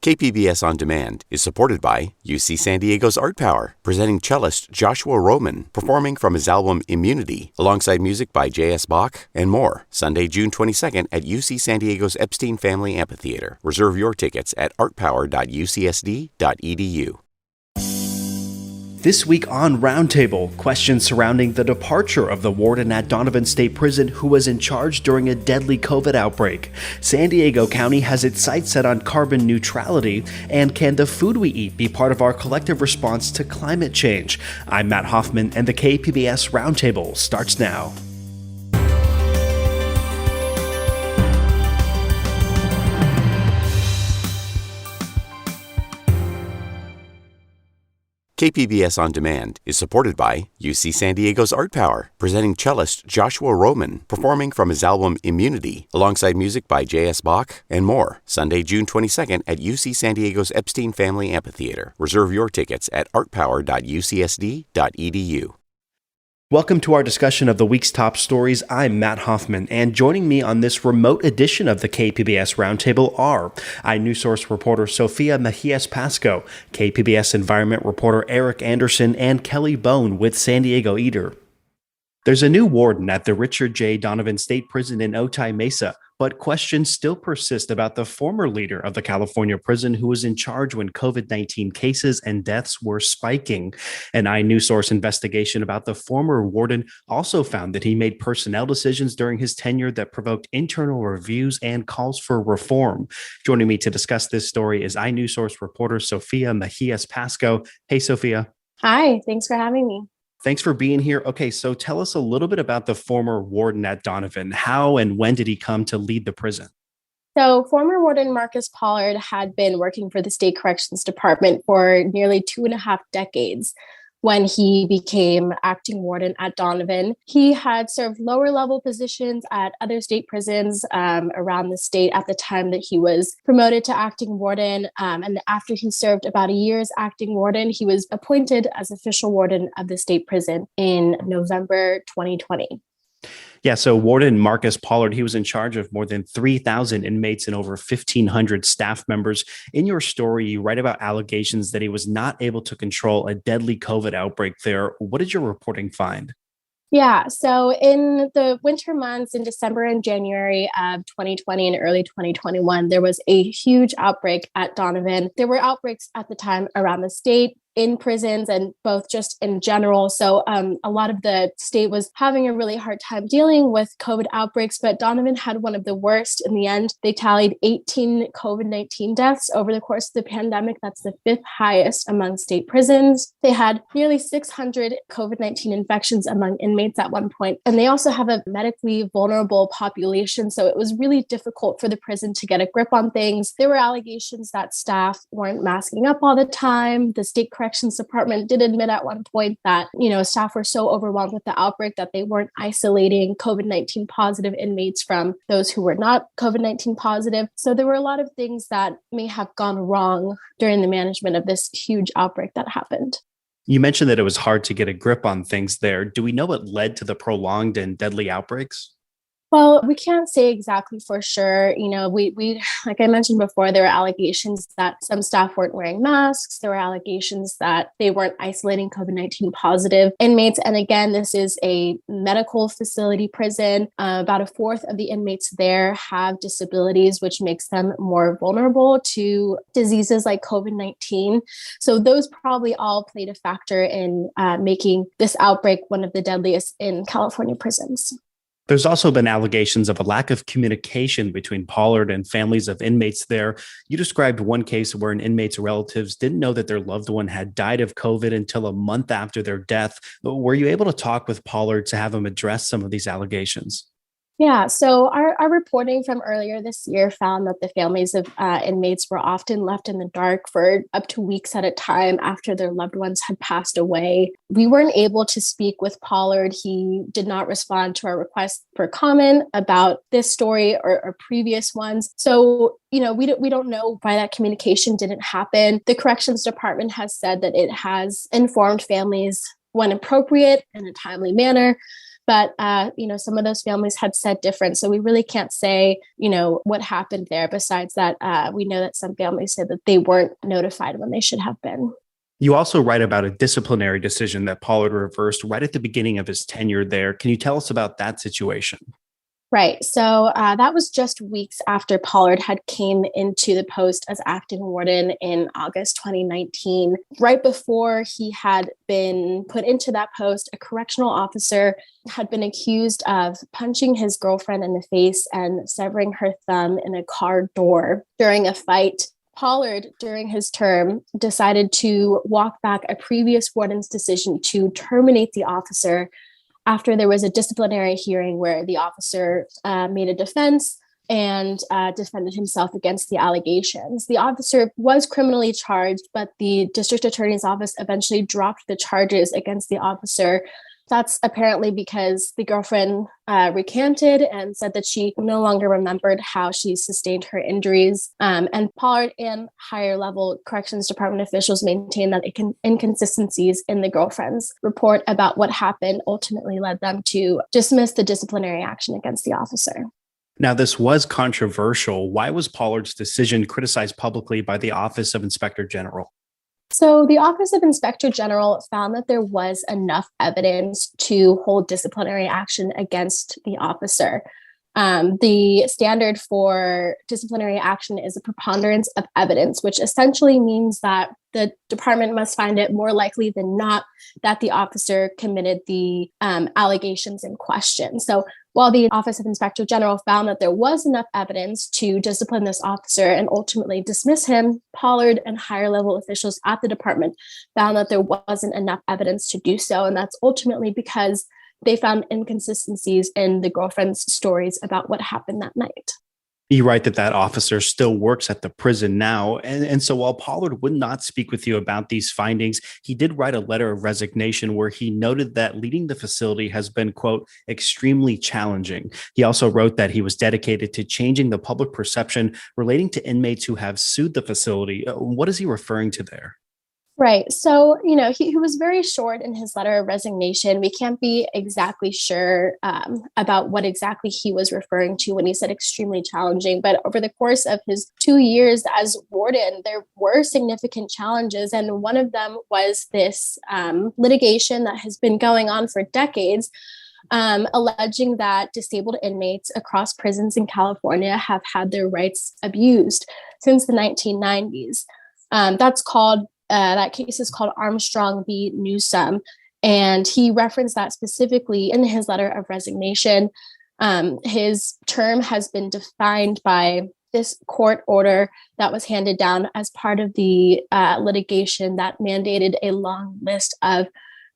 KPBS On Demand is supported by UC San Diego's Art Power, presenting cellist Joshua Roman, performing from his album Immunity, alongside music by J.S. Bach and more, Sunday, June 22nd at UC San Diego's Epstein Family Amphitheater. Reserve your tickets at artpower.ucsd.edu. This week on Roundtable, questions surrounding the departure of the warden at Donovan State Prison who was in charge during a deadly COVID outbreak. San Diego County has its sights set on carbon neutrality, and can the food we eat be part of our collective response to climate change? I'm Matt Hoffman, and the KPBS Roundtable starts now. KPBS On Demand is supported by UC San Diego's Art Power, presenting cellist Joshua Roman, performing from his album Immunity, alongside music by J.S. Bach and more, Sunday, June 22nd at UC San Diego's Epstein Family Amphitheater. Reserve your tickets at artpower.ucsd.edu. Welcome to our discussion of the week's top stories. I'm Matt Hoffman, and joining me on this remote edition of the KPBS Roundtable are iNewsSource reporter Sofia Mejias-Pasco, KPBS environment reporter Eric Anderson, and Kelly Bone with San Diego Eater. There's a new warden at the Richard J. Donovan State Prison in Otay Mesa, but questions still persist about the former leader of the California prison who was in charge when COVID-19 cases and deaths were spiking. An iNewsSource investigation about the former warden also found that he made personnel decisions during his tenure that provoked internal reviews and calls for reform. Joining me to discuss this story is iNewsSource reporter Sofia Mejias-Pasco. Hey, Sofia. Hi, thanks for having me. Thanks for being here. Okay, so tell us a little bit about the former warden at Donovan. How and when did he come to lead the prison? So former warden Marcus Pollard had been working for the State Corrections Department for nearly 2.5 decades. When he became acting warden at Donovan, he had served lower level positions at other state prisons around the state at the time that he was promoted to acting warden. And after he served about a year as acting warden, he was appointed as official warden of the state prison in November 2020. Yeah, so Warden Marcus Pollard, he was in charge of more than 3,000 inmates and over 1,500 staff members. In your story, you write about allegations that he was not able to control a deadly COVID outbreak there. What did your reporting find? Yeah, so in the winter months in December and January of 2020 and early 2021, there was a huge outbreak at Donovan. There were outbreaks at the time around the state, in prisons, and both just in general. So a lot of the state was having a really hard time dealing with COVID outbreaks, but Donovan had one of the worst. In the end, they tallied 18 COVID-19 deaths over the course of the pandemic. That's the 5th highest among state prisons. They had nearly 600 COVID-19 infections among inmates at one point. And they also have a medically vulnerable population. So it was really difficult for the prison to get a grip on things. There were allegations that staff weren't masking up all the time. The state Corrections Department did admit at one point that, staff were so overwhelmed with the outbreak that they weren't isolating COVID-19 positive inmates from those who were not COVID-19 positive. So there were a lot of things that may have gone wrong during the management of this huge outbreak that happened. You mentioned that it was hard to get a grip on things there. Do we know what led to the prolonged and deadly outbreaks? Well, we can't say exactly for sure. We like I mentioned before, there were allegations that some staff weren't wearing masks. There were allegations that they weren't isolating COVID-19 positive inmates. And again, this is a medical facility prison. About a fourth of the inmates there have disabilities, which makes them more vulnerable to diseases like COVID-19. So those probably all played a factor in making this outbreak one of the deadliest in California prisons. There's also been allegations of a lack of communication between Pollard and families of inmates there. You described one case where an inmate's relatives didn't know that their loved one had died of COVID until a month after their death. Were you able to talk with Pollard to have him address some of these allegations? Yeah, so our reporting from earlier this year found that the families of inmates were often left in the dark for up to weeks at a time after their loved ones had passed away. We weren't able to speak with Pollard. He did not respond to our request for comment about this story or previous ones. So, we don't know why that communication didn't happen. The Corrections Department has said that it has informed families when appropriate in a timely manner. But, some of those families had said different. So we really can't say, what happened there. Besides that, we know that some families said that they weren't notified when they should have been. You also write about a disciplinary decision that Pollard reversed right at the beginning of his tenure there. Can you tell us about that situation? Right. So that was just weeks after Pollard had came into the post as acting warden in August 2019. Right before he had been put into that post, a correctional officer had been accused of punching his girlfriend in the face and severing her thumb in a car door during a fight. Pollard, during his term, decided to walk back a previous warden's decision to terminate the officer after there was a disciplinary hearing where the officer made a defense and defended himself against the allegations. The officer was criminally charged, but the district attorney's office eventually dropped the charges against the officer. That's apparently because the girlfriend recanted and said that she no longer remembered how she sustained her injuries. And Pollard and higher level corrections department officials maintained that inconsistencies in the girlfriend's report about what happened ultimately led them to dismiss the disciplinary action against the officer. Now, this was controversial. Why was Pollard's decision criticized publicly by the Office of Inspector General? So the Office of Inspector General found that there was enough evidence to hold disciplinary action against the officer. The standard for disciplinary action is a preponderance of evidence, which essentially means that the department must find it more likely than not that the officer committed the allegations in question. So while the Office of Inspector General found that there was enough evidence to discipline this officer and ultimately dismiss him, Pollard and higher level officials at the department found that there wasn't enough evidence to do so. And that's ultimately because they found inconsistencies in the girlfriend's stories about what happened that night. You write that officer still works at the prison now. And so while Pollard would not speak with you about these findings, he did write a letter of resignation where he noted that leading the facility has been, quote, extremely challenging. He also wrote that he was dedicated to changing the public perception relating to inmates who have sued the facility. What is he referring to there? Right. So, he was very short in his letter of resignation. We can't be exactly sure about what exactly he was referring to when he said extremely challenging. But over the course of his 2 years as warden, there were significant challenges. And one of them was this litigation that has been going on for decades, alleging that disabled inmates across prisons in California have had their rights abused since the 1990s. That case is called Armstrong v. Newsom, and he referenced that specifically in his letter of resignation. His term has been defined by this court order that was handed down as part of the litigation that mandated a long list of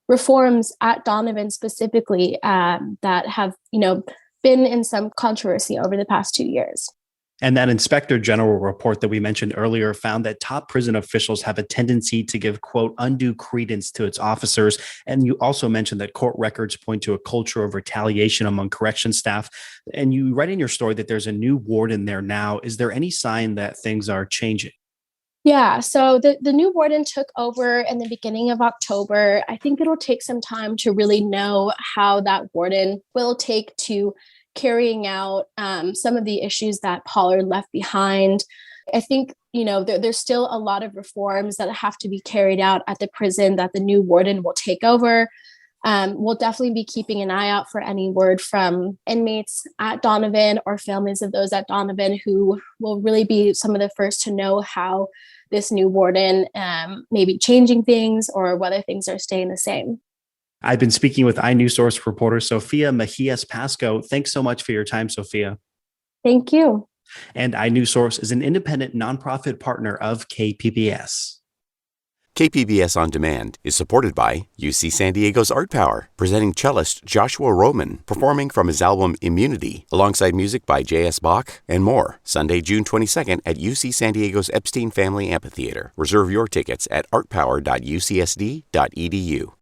reforms at Donovan specifically that have, been in some controversy over the past 2 years. And that Inspector General report that we mentioned earlier found that top prison officials have a tendency to give, quote, undue credence to its officers. And you also mentioned that court records point to a culture of retaliation among corrections staff. And you write in your story that there's a new warden there now. Is there any sign that things are changing? Yeah, so the new warden took over in the beginning of October. I think it'll take some time to really know how that warden will take to carrying out some of the issues that Pollard left behind. I think, there's still a lot of reforms that have to be carried out at the prison that the new warden will take over. We'll definitely be keeping an eye out for any word from inmates at Donovan or families of those at Donovan who will really be some of the first to know how this new warden may be changing things or whether things are staying the same. I've been speaking with iNewsSource reporter Sophia Mejias-Pasco. Thanks so much for your time, Sophia. Thank you. And iNewsSource is an independent nonprofit partner of KPBS. KPBS On Demand is supported by UC San Diego's Art Power, presenting cellist Joshua Roman, performing from his album Immunity, alongside music by J.S. Bach and more, Sunday, June 22nd at UC San Diego's Epstein Family Amphitheater. Reserve your tickets at artpower.ucsd.edu.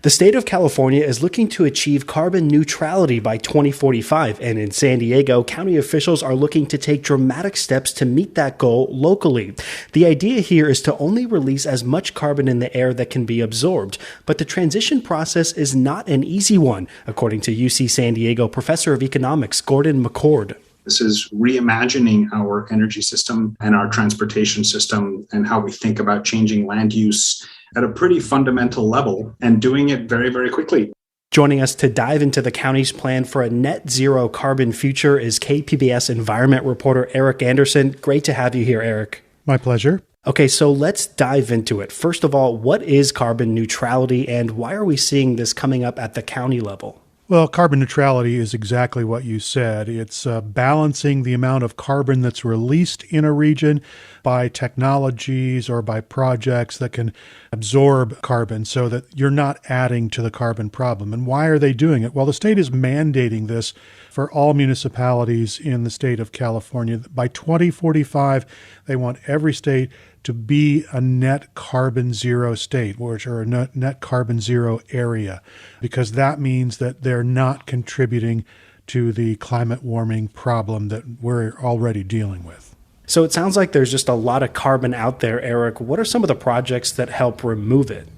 The state of California is looking to achieve carbon neutrality by 2045, and in San Diego, county officials are looking to take dramatic steps to meet that goal locally. The idea here is to only release as much carbon in the air that can be absorbed, but the transition process is not an easy one, according to UC San Diego professor of economics Gordon McCord. This is reimagining our energy system and our transportation system and how we think about changing land use at a pretty fundamental level and doing it very, very quickly. Joining us to dive into the county's plan for a net zero carbon future is KPBS environment reporter Eric Anderson. Great to have you here, Eric. My pleasure. Okay, so let's dive into it. First of all, what is carbon neutrality and why are we seeing this coming up at the county level? Well, carbon neutrality is exactly what you said. It's balancing the amount of carbon that's released in a region by technologies or by projects that can absorb carbon so that you're not adding to the carbon problem. And why are they doing it? Well, the state is mandating this for all municipalities in the state of California. By 2045, they want every state to be a net carbon zero state, or a net carbon zero area, because that means that they're not contributing to the climate warming problem that we're already dealing with. So it sounds like there's just a lot of carbon out there, Eric. What are some of the projects that help remove it?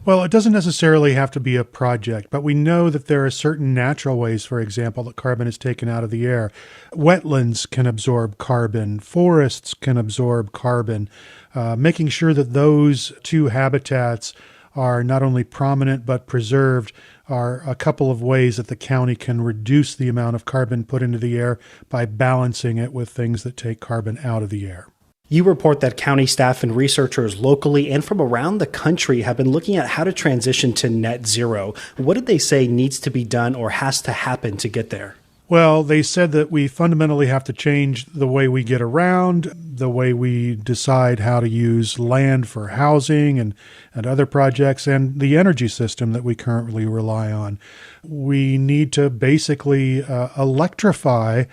Well, it doesn't necessarily have to be a project, but we know that there are certain natural ways, for example, that carbon is taken out of the air. Wetlands can absorb carbon. Forests can absorb carbon. Making sure that those two habitats are not only prominent but preserved are a couple of ways that the county can reduce the amount of carbon put into the air by balancing it with things that take carbon out of the air. You report that county staff and researchers locally and from around the country have been looking at how to transition to net zero. What did they say needs to be done or has to happen to get there? Well, they said that we fundamentally have to change the way we get around, the way we decide how to use land for housing and other projects, and the energy system that we currently rely on. We need to basically electrify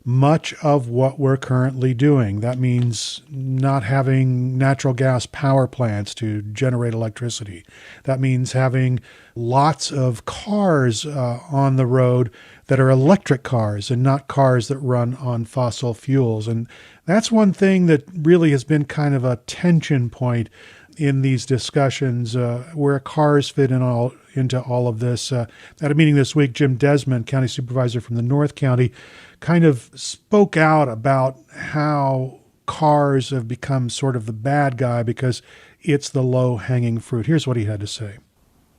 much of what we're currently doing. That means not having natural gas power plants to generate electricity. That means having lots of cars on the road that are electric cars and not cars that run on fossil fuels. And that's one thing that really has been kind of a tension point in these discussions, where cars fit into all of this. At a meeting this week, Jim Desmond, county supervisor from the North County, kind of spoke out about how cars have become sort of the bad guy because it's the low-hanging fruit. Here's what he had to say.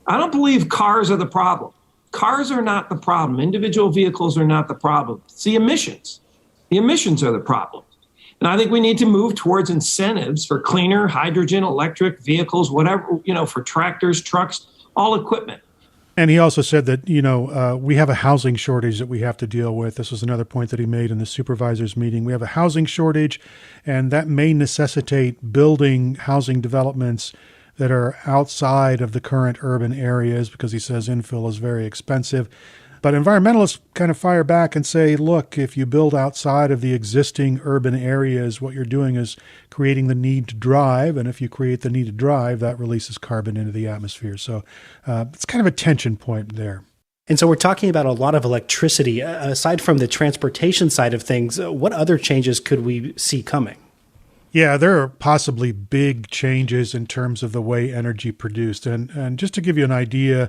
I don't believe cars are the problem. Cars are not the problem. Individual vehicles are not the problem. It's the emissions. The emissions are the problem. And I think we need to move towards incentives for cleaner hydrogen, electric vehicles, whatever, for tractors, trucks, all equipment. And he also said that, we have a housing shortage that we have to deal with. This was another point that he made in the supervisors meeting. We have a housing shortage, and that may necessitate building housing developments that are outside of the current urban areas because he says infill is very expensive. But environmentalists kind of fire back and say, look, if you build outside of the existing urban areas, what you're doing is creating the need to drive. And if you create the need to drive, that releases carbon into the atmosphere. So it's kind of a tension point there. And so we're talking about a lot of electricity. Aside from the transportation side of things, what other changes could we see coming? Yeah, there are possibly big changes in terms of the way energy produced. And just to give you an idea,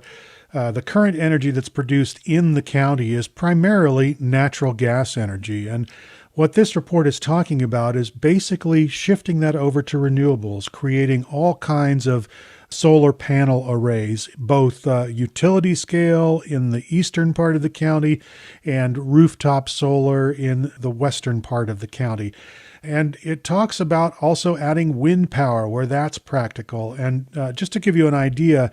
the current energy that's produced in the county is primarily natural gas energy. And what this report is talking about is basically shifting that over to renewables, creating all kinds of solar panel arrays, both utility scale in the eastern part of the county and rooftop solar in the western part of the county. And it talks about also adding wind power where that's practical. And just to give you an idea,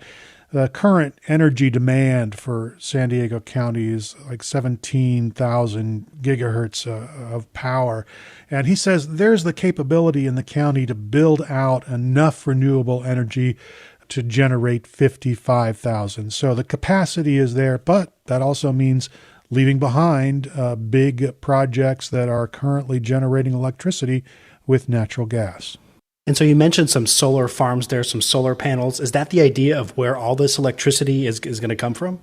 the current energy demand for San Diego County is like 17,000 gigahertz of power. And he says there's the capability in the county to build out enough renewable energy to generate 55,000. So the capacity is there, but that also means leaving behind big projects that are currently generating electricity with natural gas. And so you mentioned some solar farms there, some solar panels. Is that the idea of where all this electricity is going to come from?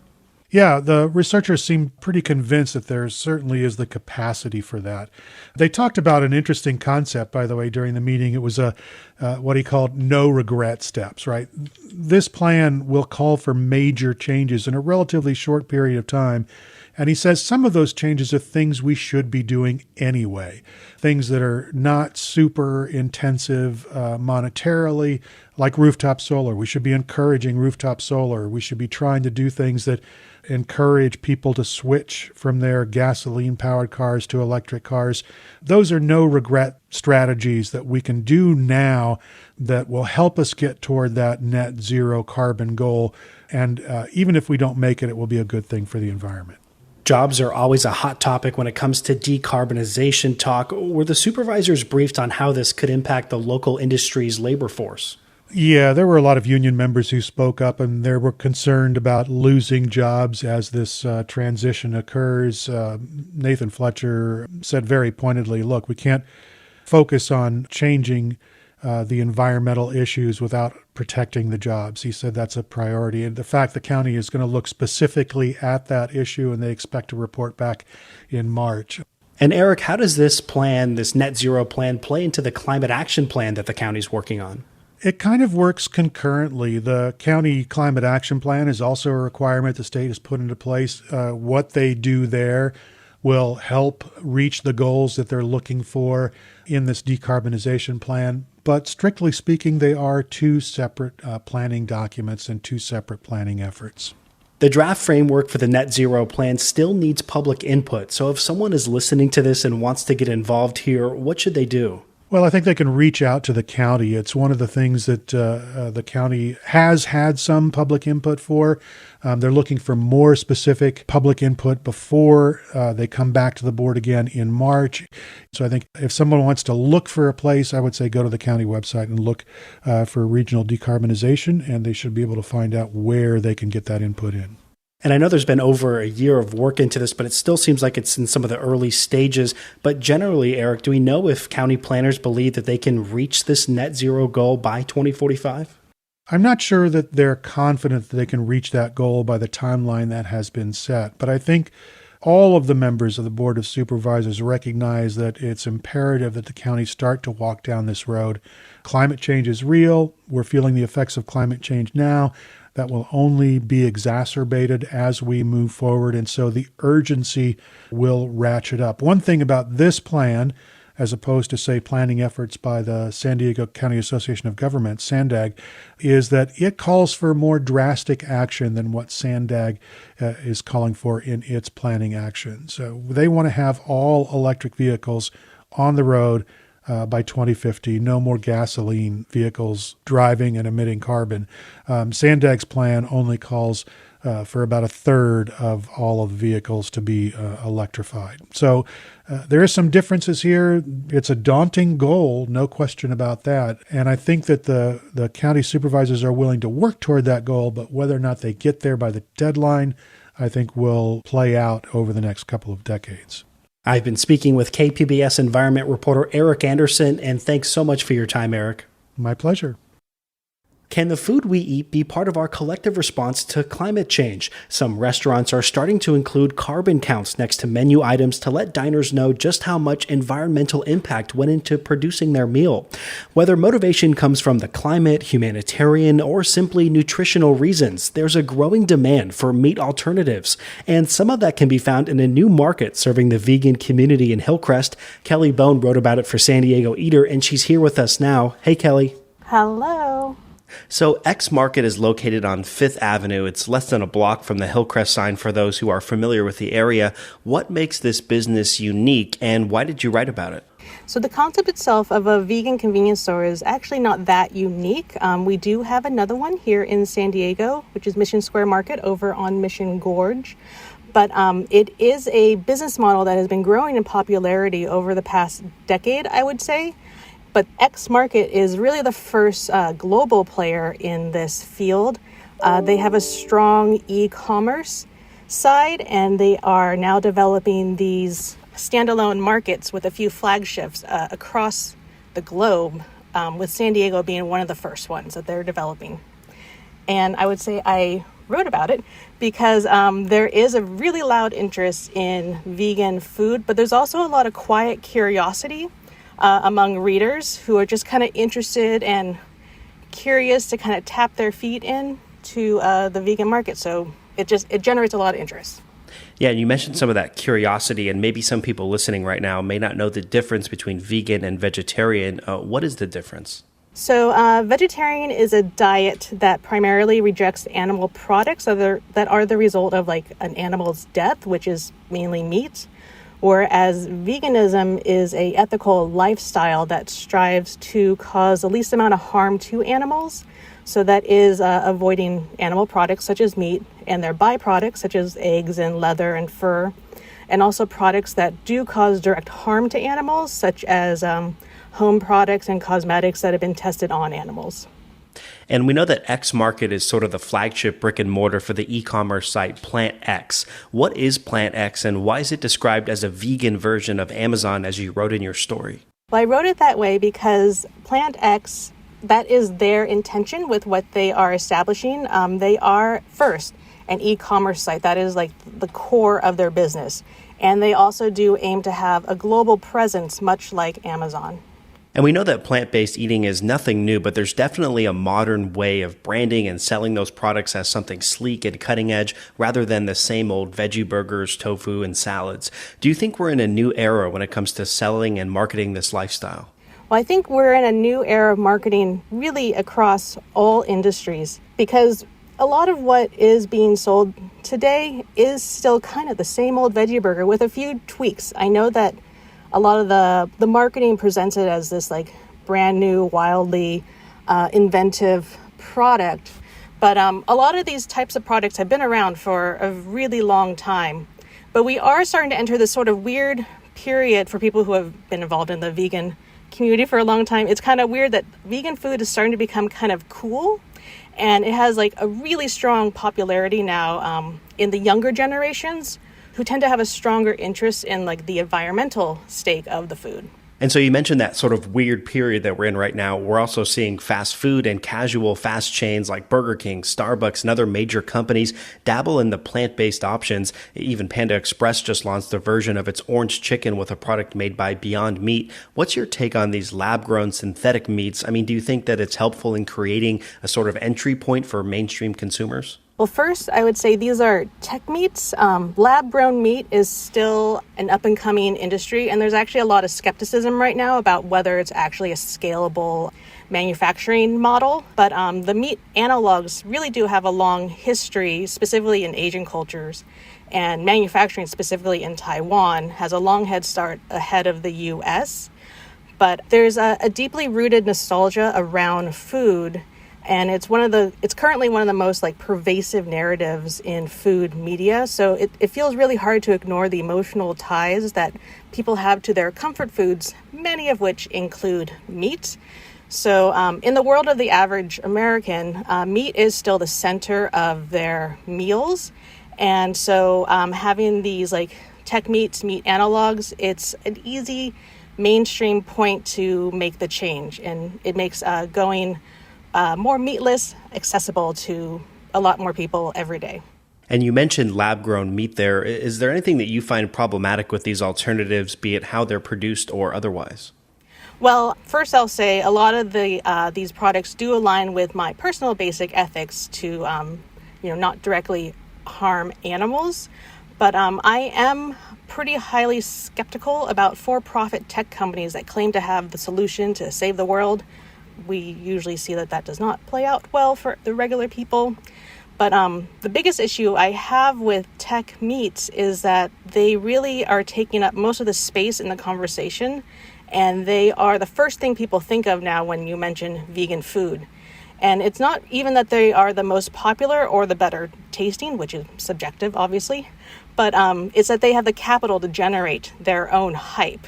Yeah, the researchers seem pretty convinced that there certainly is the capacity for that. They talked about an interesting concept, by the way, during the meeting. It was what he called no regret steps, right? This plan will call for major changes in a relatively short period of time. And he says some of those changes are things we should be doing anyway, things that are not super intensive monetarily, like rooftop solar. We should be encouraging rooftop solar. We should be trying to do things that encourage people to switch from their gasoline-powered cars to electric cars. Those are no-regret strategies that we can do now that will help us get toward that net zero carbon goal. And even if we don't make it, it will be a good thing for the environment. Jobs are always a hot topic when it comes to decarbonization talk. Were the supervisors briefed on how this could impact the local industry's labor force? Yeah, there were a lot of union members who spoke up, and they were concerned about losing jobs as this transition occurs. Nathan Fletcher said very pointedly, look, we can't focus on changing the environmental issues without protecting the jobs. He said that's a priority. And the fact the county is going to look specifically at that issue, and they expect to report back in March. And Eric, how does this plan, this net zero plan, play into the climate action plan that the county's working on? It kind of works concurrently. The county climate action plan is also a requirement the state has put into place. What they do there will help reach the goals that they're looking for in this decarbonization plan. But strictly speaking, they are two separate planning documents and two separate planning efforts. The draft framework for the net zero plan still needs public input. So if someone is listening to this and wants to get involved here, what should they do? Well, I think they can reach out to the county. It's one of the things that the county has had some public input for. They're looking for more specific public input before they come back to the board again in March. So I think if someone wants to look for a place, I would say go to the county website and look for regional decarbonization, and they should be able to find out where they can get that input in. And I know there's been over a year of work into this, but it still seems like it's in some of the early stages. But generally, Eric, do we know if county planners believe that they can reach this net zero goal by 2045? I'm not sure that they're confident that they can reach that goal by the timeline that has been set. But I think all of the members of the Board of Supervisors recognize that it's imperative that the county start to walk down this road. Climate change is real. We're feeling the effects of climate change now. That will only be exacerbated as we move forward, and so the urgency will ratchet up. One thing about this plan, as opposed to, say, planning efforts by the San Diego County Association of Governments, SANDAG, is that it calls for more drastic action than what SANDAG is calling for in its planning action. So they want to have all electric vehicles on the road by 2050, no more gasoline vehicles driving and emitting carbon. SANDAG's plan only calls for about a third of all of the vehicles to be electrified. So there are some differences here. It's a daunting goal, no question about that. And I think that the county supervisors are willing to work toward that goal, but whether or not they get there by the deadline, I think will play out over the next couple of decades. I've been speaking with KPBS environment reporter Eric Anderson, and thanks so much for your time, Eric. My pleasure. Can the food we eat be part of our collective response to climate change? Some restaurants are starting to include carbon counts next to menu items to let diners know just how much environmental impact went into producing their meal. Whether motivation comes from the climate, humanitarian, or simply nutritional reasons, there's a growing demand for meat alternatives. And some of that can be found in a new market serving the vegan community in Hillcrest. Kelly Bone wrote about it for San Diego Eater, and she's here with us now. Hey, Kelly. Hello. So X Market is located on 5th Avenue. It's less than a block from the Hillcrest sign for those who are familiar with the area. What makes this business unique, and why did you write about it? So the concept itself of a vegan convenience store is actually not that unique. We do have another one here in San Diego, which is Mission Square Market over on Mission Gorge. But it is a business model that has been growing in popularity over the past decade, I would say. But X Market is really the first global player in this field. They have a strong e-commerce side, and they are now developing these standalone markets with a few flagships across the globe with San Diego being one of the first ones that they're developing. And I would say I wrote about it because there is a really loud interest in vegan food, but there's also a lot of quiet curiosity among readers who are just kind of interested and curious to kind of tap their feet in to the vegan market. So it generates a lot of interest. Yeah, and you mentioned some of that curiosity, and maybe some people listening right now may not know the difference between vegan and vegetarian. What is the difference? So vegetarian is a diet that primarily rejects animal products that are the result of like an animal's death, which is mainly meat, whereas veganism is a ethical lifestyle that strives to cause the least amount of harm to animals. So that is avoiding animal products such as meat and their byproducts such as eggs and leather and fur, and also products that do cause direct harm to animals such as home products and cosmetics that have been tested on animals. And we know that X Market is sort of the flagship brick and mortar for the e-commerce site PlantX. What is PlantX, and why is it described as a vegan version of Amazon, as you wrote in your story? Well, I wrote it that way because PlantX, that is their intention with what they are establishing. They are first an e-commerce site. That is like the core of their business. And they also do aim to have a global presence, much like Amazon. And we know that plant-based eating is nothing new, but there's definitely a modern way of branding and selling those products as something sleek and cutting edge rather than the same old veggie burgers, tofu, and salads. Do you think we're in a new era when it comes to selling and marketing this lifestyle? Well, I think we're in a new era of marketing really across all industries because a lot of what is being sold today is still kind of the same old veggie burger with a few tweaks. I know that a lot of the marketing presents it as this like brand new, wildly inventive product. But a lot of these types of products have been around for a really long time. But we are starting to enter this sort of weird period for people who have been involved in the vegan community for a long time. It's kind of weird that vegan food is starting to become kind of cool. And it has like a really strong popularity now in the younger generations who tend to have a stronger interest in like the environmental stake of the food. And so you mentioned that sort of weird period that we're in right now. We're also seeing fast food and casual fast chains like Burger King, Starbucks, and other major companies dabble in the plant-based options. Even Panda Express just launched a version of its orange chicken with a product made by Beyond Meat. What's your take on these lab-grown synthetic meats? I mean, do you think that it's helpful in creating a sort of entry point for mainstream consumers? Well, first, I would say these are tech meats. Lab-grown meat is still an up-and-coming industry, and there's actually a lot of skepticism right now about whether it's actually a scalable manufacturing model. But the meat analogs really do have a long history, specifically in Asian cultures, and manufacturing specifically in Taiwan has a long head start ahead of the U.S. But there's a deeply rooted nostalgia around food. And it's currently one of the most like pervasive narratives in food media. So it feels really hard to ignore the emotional ties that people have to their comfort foods, many of which include meat. So in the world of the average American, meat is still the center of their meals. And so having these like tech meats, meat analogs, it's an easy mainstream point to make the change. And it makes going more meatless accessible to a lot more people every day. And you mentioned lab-grown meat there. Is there anything that you find problematic with these alternatives, be it how they're produced or otherwise? Well, first I'll say a lot of these products do align with my personal basic ethics to, not directly harm animals. But I am pretty highly skeptical about for-profit tech companies that claim to have the solution to save the world. We usually see that does not play out well for the regular people. But the biggest issue I have with tech meats is that they really are taking up most of the space in the conversation. And they are the first thing people think of now when you mention vegan food. And it's not even that they are the most popular or the better tasting, which is subjective, obviously. But it's that they have the capital to generate their own hype.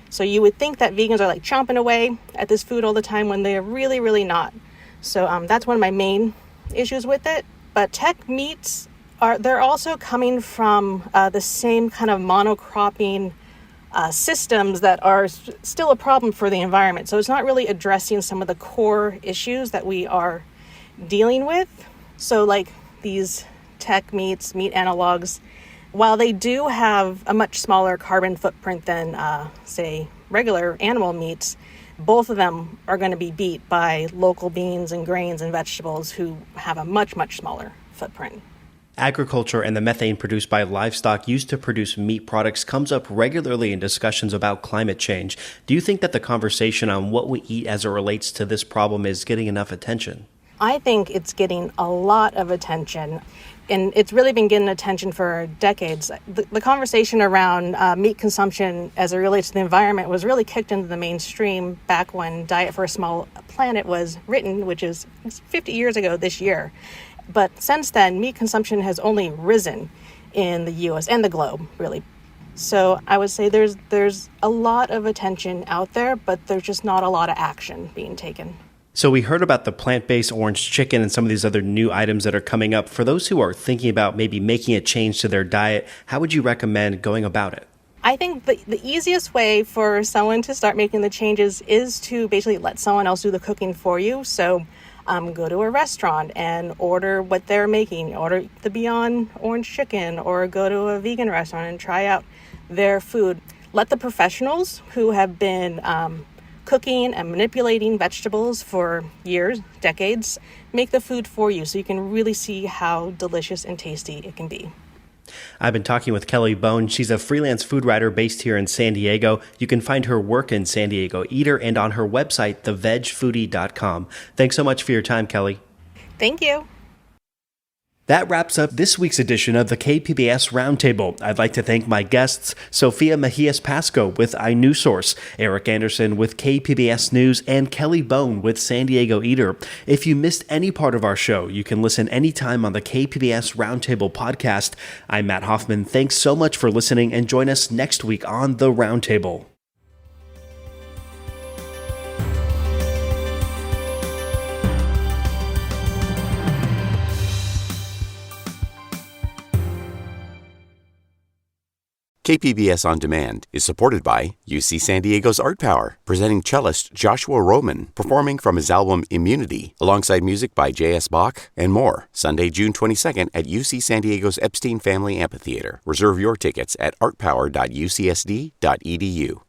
So you would think that vegans are like chomping away at this food all the time when they're really, really not. So that's one of my main issues with it. But tech meats they're also coming from the same kind of monocropping systems that are still a problem for the environment. So it's not really addressing some of the core issues that we are dealing with. So like these tech meat analogs, while they do have a much smaller carbon footprint than, say, regular animal meats, both of them are going to be beat by local beans and grains and vegetables who have a much, much smaller footprint. Agriculture and the methane produced by livestock used to produce meat products comes up regularly in discussions about climate change. Do you think that the conversation on what we eat as it relates to this problem is getting enough attention? I think it's getting a lot of attention, and it's really been getting attention for decades. The conversation around meat consumption as it relates to the environment was really kicked into the mainstream back when Diet for a Small Planet was written, which is 50 years ago this year. But since then, meat consumption has only risen in the U.S. and the globe, really. So I would say there's a lot of attention out there, but there's just not a lot of action being taken. So we heard about the plant-based orange chicken and some of these other new items that are coming up. For those who are thinking about maybe making a change to their diet, how would you recommend going about it? I think the easiest way for someone to start making the changes is to basically let someone else do the cooking for you. So go to a restaurant and order what they're making, order the Beyond Orange Chicken, or go to a vegan restaurant and try out their food. Let the professionals who have been cooking and manipulating vegetables for years, decades, make the food for you so you can really see how delicious and tasty it can be. I've been talking with Kelly Bone. She's a freelance food writer based here in San Diego. You can find her work in San Diego Eater and on her website, thevegfoodie.com. Thanks so much for your time, Kelly. Thank you. That wraps up this week's edition of the KPBS Roundtable. I'd like to thank my guests, Sophia Mejias-Pasco with iNewsSource, Eric Anderson with KPBS News, and Kelly Bone with San Diego Eater. If you missed any part of our show, you can listen anytime on the KPBS Roundtable podcast. I'm Matt Hoffman. Thanks so much for listening, and join us next week on the Roundtable. KPBS On Demand is supported by UC San Diego's Art Power, presenting cellist Joshua Roman, performing from his album Immunity, alongside music by J.S. Bach and more, Sunday, June 22nd at UC San Diego's Epstein Family Amphitheater. Reserve your tickets at artpower.ucsd.edu.